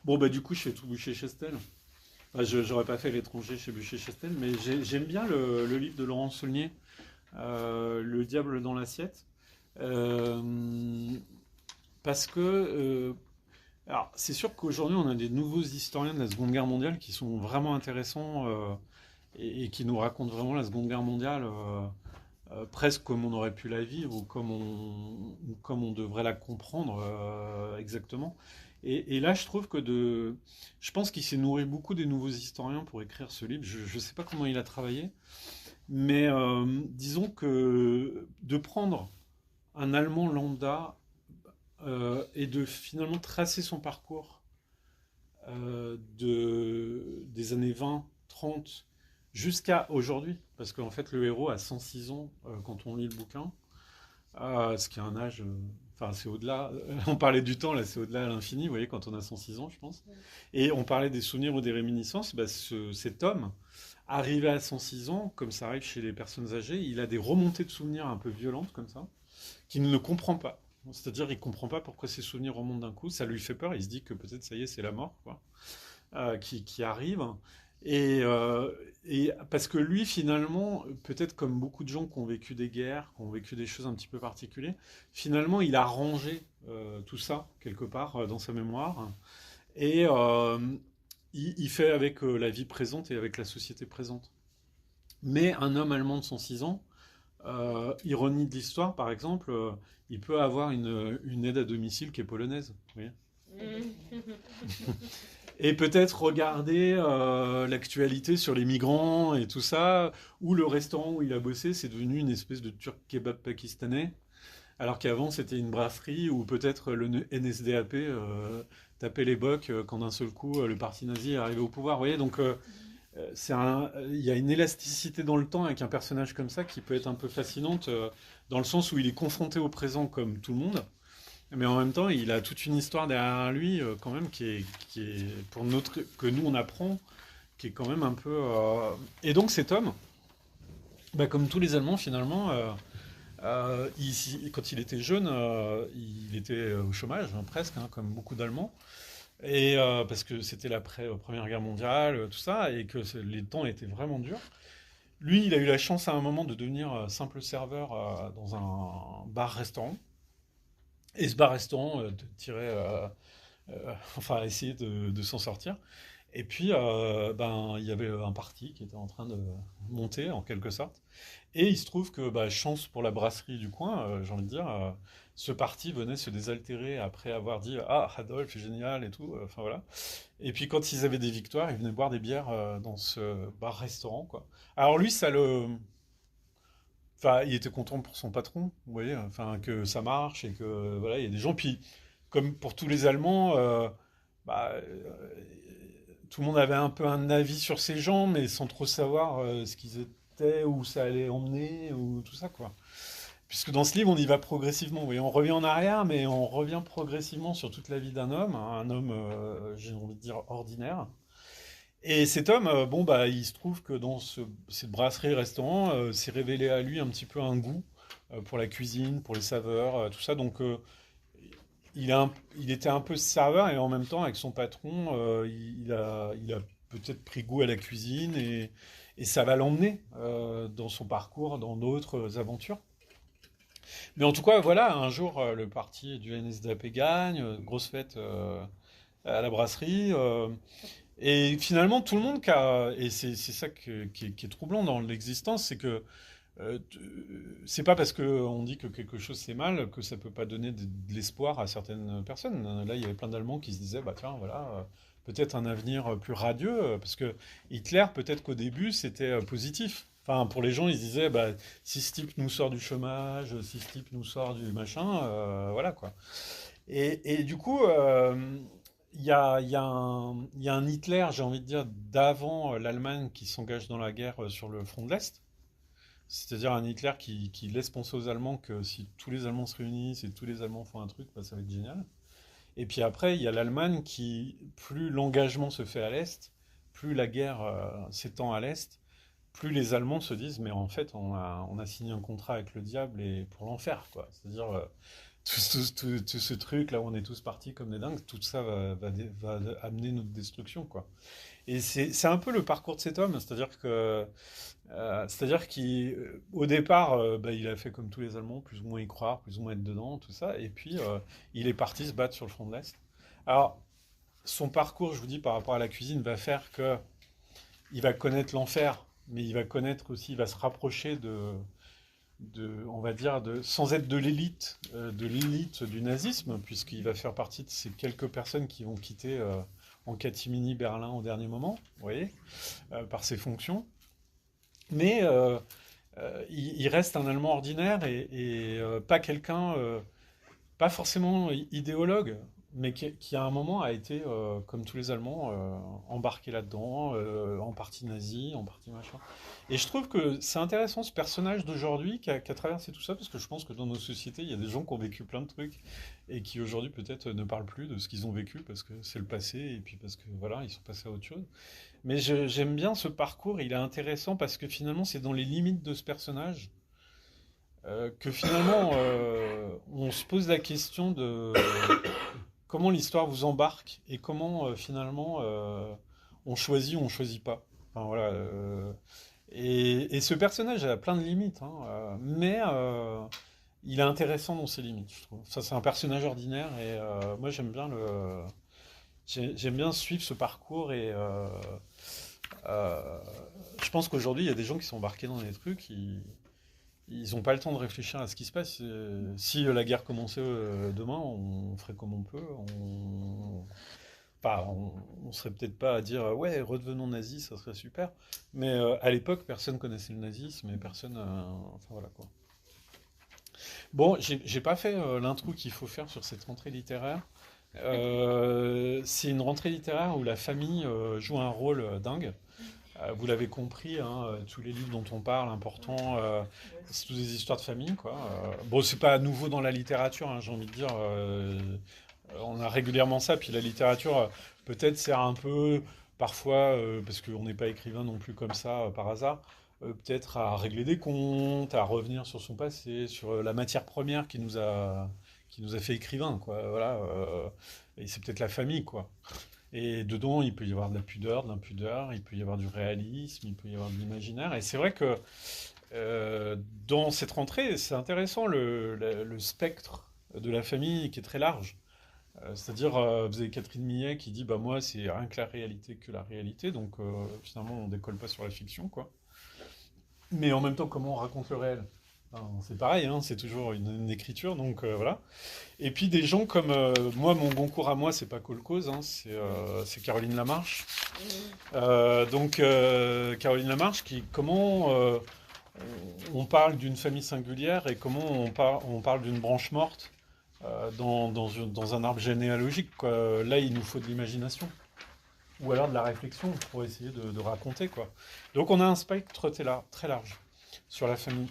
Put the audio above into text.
Bon, bah, du coup, je fais tout Boucher-Chastel. Enfin, j'aurais pas fait l'étranger chez Boucher-Chastel, mais j'aime bien le livre de Laurent Saulnier, Le diable dans l'assiette. Euh, Parce que alors, c'est sûr qu'aujourd'hui, on a des nouveaux historiens de la Seconde Guerre mondiale qui sont vraiment intéressants et qui nous racontent vraiment la Seconde Guerre mondiale presque comme on aurait pu la vivre ou comme on devrait la comprendre exactement. Et là, je trouve je pense qu'il s'est nourri beaucoup des nouveaux historiens pour écrire ce livre. Je ne sais pas comment il a travaillé, mais disons que de prendre un Allemand lambda et de finalement tracer son parcours des années 20, 30 jusqu'à aujourd'hui. Parce qu'en fait, le héros a 106 ans quand on lit le bouquin, ce qui est un âge. Enfin, c'est au-delà. On parlait du temps, là, c'est au-delà à l'infini, vous voyez, quand on a 106 ans, je pense. Et on parlait des souvenirs ou des réminiscences. Bah, cet homme, arrivé à 106 ans, comme ça arrive chez les personnes âgées, il a des remontées de souvenirs un peu violentes, comme ça, qu'il ne comprend pas. C'est-à-dire, il comprend pas pourquoi ses souvenirs remontent d'un coup. Ça lui fait peur. Il se dit que peut-être ça y est, c'est la mort, quoi, qui arrive. Et, euh, et parce que lui, finalement, peut-être comme beaucoup de gens qui ont vécu des guerres, qui ont vécu des choses un petit peu particulières, finalement, il a rangé tout ça quelque part dans sa mémoire. Et il fait avec la vie présente et avec la société présente. Mais un homme allemand de 106 ans, ironie de l'histoire, par exemple, il peut avoir une aide à domicile qui est polonaise. Vous voyez. Et peut-être regarder l'actualité sur les migrants et tout ça, ou le restaurant où il a bossé, c'est devenu une espèce de turc kebab pakistanais, alors qu'avant c'était une brasserie, ou peut-être le NSDAP tapait les bocs quand d'un seul coup le parti nazi est arrivé au pouvoir. Vous voyez, donc il y a une élasticité dans le temps avec un personnage comme ça qui peut être un peu fascinante, dans le sens où il est confronté au présent comme tout le monde, mais en même temps, il a toute une histoire derrière lui, quand même, qui est pour notre, que nous on apprend, qui est quand même un peu. Et donc cet homme, bah, comme tous les Allemands finalement, quand il était jeune, il était au chômage, hein, presque, hein, comme beaucoup d'Allemands. Et parce que c'était la Première Guerre mondiale, tout ça, et que les temps étaient vraiment durs. Lui, il a eu la chance à un moment de devenir simple serveur dans un bar-restaurant. Et ce bar-restaurant tirait enfin essayer de s'en sortir. Et puis, ben, il y avait un parti qui était en train de monter, en quelque sorte. Et il se trouve que, bah, chance pour la brasserie du coin, j'ai envie de dire, ce parti venait se désaltérer après avoir dit Ah, Adolphe est génial et tout. Enfin voilà. Et puis, quand ils avaient des victoires, ils venaient boire des bières dans ce bar-restaurant, quoi. Alors lui, ça le. Enfin, il était content pour son patron, vous voyez, enfin, que ça marche et que, voilà, il y a des gens. Puis, comme pour tous les Allemands, bah, tout le monde avait un peu un avis sur ces gens, mais sans trop savoir ce qu'ils étaient, où ça allait emmener, ou tout ça, quoi. Puisque dans ce livre, on y va progressivement. Vous voyez, on revient en arrière, mais on revient progressivement sur toute la vie d'un homme, hein, un homme, j'ai envie de dire, ordinaire. Et cet homme, bon, bah, il se trouve que dans cette brasserie-restaurant, s'est révélé à lui un petit peu un goût pour la cuisine, pour les saveurs, tout ça. Donc, il était un peu serveur et en même temps, avec son patron, il a peut-être pris goût à la cuisine et ça va l'emmener dans son parcours, dans d'autres aventures. Mais en tout cas, voilà, un jour, le parti du NSDAP gagne, grosse fête à la brasserie. Et finalement, tout le monde, et c'est ça qui est troublant dans l'existence, c'est que c'est pas parce qu'on dit que quelque chose c'est mal que ça peut pas donner de l'espoir à certaines personnes. Là, il y avait plein d'Allemands qui se disaient, bah tiens, voilà, peut-être un avenir plus radieux, parce que Hitler, peut-être qu'au début, c'était positif. Enfin, pour les gens, ils se disaient, bah, si ce type nous sort du chômage, si ce type nous sort du machin, voilà quoi. Et du coup, il y a un Hitler, j'ai envie de dire, d'avant l'Allemagne qui s'engage dans la guerre sur le front de l'Est. C'est-à-dire un Hitler qui laisse penser aux Allemands que si tous les Allemands se réunissent et tous les Allemands font un truc, bah, ça va être génial. Et puis après, il y a l'Allemagne qui, plus l'engagement se fait à l'Est, plus la guerre s'étend à l'Est, plus les Allemands se disent, mais en fait, on a signé un contrat avec le diable et pour l'enfer, quoi. C'est-à-dire, tout ce truc là où on est tous partis comme des dingues, tout ça va amener notre destruction, quoi. Et c'est un peu le parcours de cet homme, c'est-à-dire qu'au départ, bah, il a fait comme tous les Allemands, plus ou moins y croire, plus ou moins être dedans, tout ça, et puis il est parti se battre sur le front de l'Est. Alors, son parcours, je vous dis, par rapport à la cuisine, va faire que il va connaître l'enfer, mais il va connaître aussi, il va se rapprocher on va dire, sans être de l'élite du nazisme, puisqu'il va faire partie de ces quelques personnes qui vont quitter en catimini Berlin au dernier moment, vous voyez, par ses fonctions. Mais il reste un Allemand ordinaire et pas quelqu'un, pas forcément idéologue, mais qui à un moment a été, comme tous les Allemands, embarqué là-dedans, en partie nazi, en partie machin. Et je trouve que c'est intéressant ce personnage d'aujourd'hui qui a traversé tout ça, parce que je pense que dans nos sociétés, il y a des gens qui ont vécu plein de trucs et qui aujourd'hui peut-être ne parlent plus de ce qu'ils ont vécu parce que c'est le passé et puis parce que voilà, ils sont passés à autre chose. Mais j'aime bien ce parcours, il est intéressant parce que finalement, c'est dans les limites de ce personnage que finalement, on se pose la question de comment l'histoire vous embarque et comment finalement on choisit ou on choisit pas. Enfin, voilà, et ce personnage a plein de limites, hein, mais il est intéressant dans ses limites, je trouve. Ça, c'est un personnage ordinaire et moi j'aime bien suivre ce parcours et euh, je pense qu'aujourd'hui il y a des gens qui sont embarqués dans des trucs, ils n'ont pas le temps de réfléchir à ce qui se passe. Si la guerre commençait demain, on ferait comme on peut. Enfin, on serait peut-être pas à dire ouais, redevenons nazis, ça serait super. Mais à l'époque, personne connaissait le nazisme et personne. Enfin voilà quoi. Bon, j'ai pas fait l'intro qu'il faut faire sur cette rentrée littéraire. C'est une rentrée littéraire où la famille joue un rôle dingue. Vous l'avez compris, hein, tous les livres dont on parle, importants, c'est toutes des histoires de famille, quoi. Bon, c'est pas nouveau dans la littérature, hein, j'ai envie de dire. On a régulièrement ça, puis la littérature peut-être sert un peu, parfois, parce qu'on n'est pas écrivain non plus comme ça par hasard, peut-être à régler des comptes, à revenir sur son passé, sur la matière première qui nous a fait écrivain, quoi. Voilà, et c'est peut-être la famille, quoi. Et dedans, il peut y avoir de la pudeur, de l'impudeur, il peut y avoir du réalisme, il peut y avoir de l'imaginaire. Et c'est vrai que dans cette rentrée, c'est intéressant le spectre de la famille qui est très large. C'est-à-dire, vous avez Catherine Millet qui dit, bah moi, c'est rien que la réalité que la réalité, donc finalement, on décolle pas sur la fiction, quoi. Mais en même temps, comment on raconte le réel? Enfin, c'est pareil, hein, c'est toujours une écriture, donc voilà. Et puis des gens comme moi, mon Goncourt à moi, c'est pas Kolkhoz, hein, c'est Caroline Lamarche. Donc Caroline Lamarche, comment on parle d'une famille singulière et comment on parle d'une branche morte dans un arbre généalogique, quoi. Là, il nous faut de l'imagination. Ou alors de la réflexion pour essayer de raconter, quoi. Donc on a un spectre très large sur la famille.